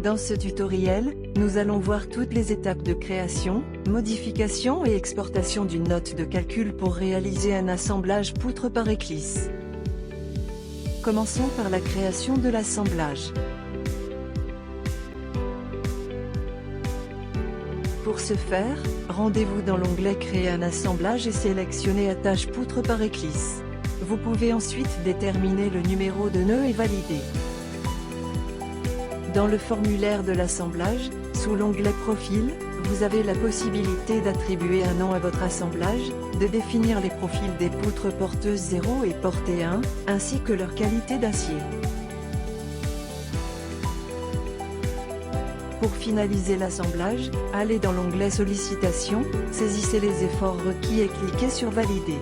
Dans ce tutoriel, nous allons voir toutes les étapes de création, modification et exportation d'une note de calcul pour réaliser un assemblage poutre par Eclisse. Commençons par la création de l'assemblage. Pour ce faire, rendez-vous dans l'onglet Créer un assemblage et sélectionnez Attache poutre par Eclisse. Vous pouvez ensuite déterminer le numéro de nœud et valider. Dans le formulaire de l'assemblage, sous l'onglet Profil, vous avez la possibilité d'attribuer un nom à votre assemblage, de définir les profils des poutres porteuses 0 et portée 1, ainsi que leur qualité d'acier. Pour finaliser l'assemblage, allez dans l'onglet Sollicitations, saisissez les efforts requis et cliquez sur Valider.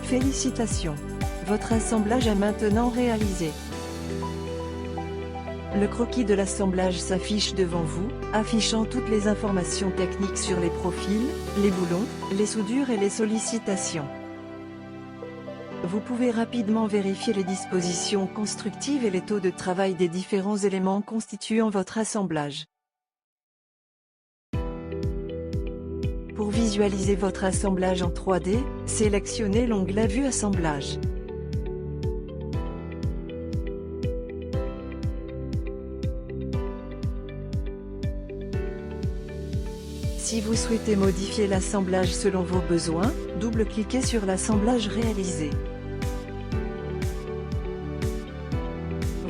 Félicitations! Votre assemblage est maintenant réalisé. Le croquis de l'assemblage s'affiche devant vous, affichant toutes les informations techniques sur les profils, les boulons, les soudures et les sollicitations. Vous pouvez rapidement vérifier les dispositions constructives et les taux de travail des différents éléments constituant votre assemblage. Pour visualiser votre assemblage en 3D, sélectionnez l'onglet Vue Assemblage. Si vous souhaitez modifier l'assemblage selon vos besoins, double-cliquez sur l'assemblage réalisé.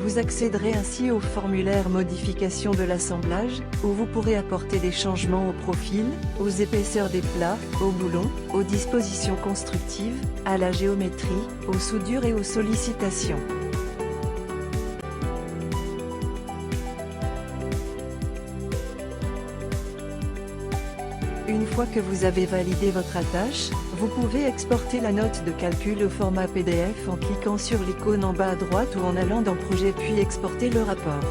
Vous accéderez ainsi au formulaire modification de l'assemblage, où vous pourrez apporter des changements au profil, aux épaisseurs des plats, aux boulons, aux dispositions constructives, à la géométrie, aux soudures et aux sollicitations. Une fois que vous avez validé votre attache, vous pouvez exporter la note de calcul au format PDF en cliquant sur l'icône en bas à droite ou en allant dans Projet puis exporter le rapport.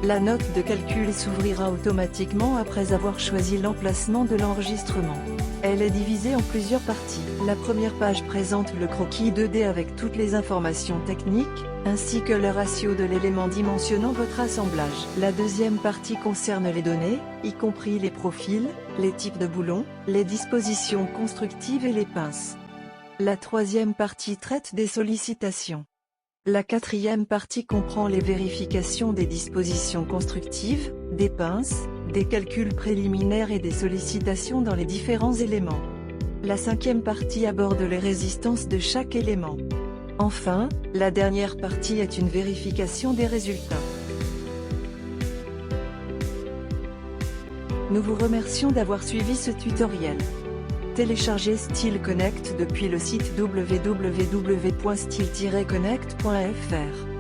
La note de calcul s'ouvrira automatiquement après avoir choisi l'emplacement de l'enregistrement. Elle est divisée en plusieurs parties. La première page présente le croquis 2D avec toutes les informations techniques, ainsi que le ratio de l'élément dimensionnant votre assemblage. La deuxième partie concerne les données, y compris les profils, les types de boulons, les dispositions constructives et les pinces. La troisième partie traite des sollicitations. La quatrième partie comprend les vérifications des dispositions constructives, des pinces, des calculs préliminaires et des sollicitations dans les différents éléments. La cinquième partie aborde les résistances de chaque élément. Enfin, la dernière partie est une vérification des résultats. Nous vous remercions d'avoir suivi ce tutoriel. Téléchargez StyleConnect depuis le site www.style-connect.fr.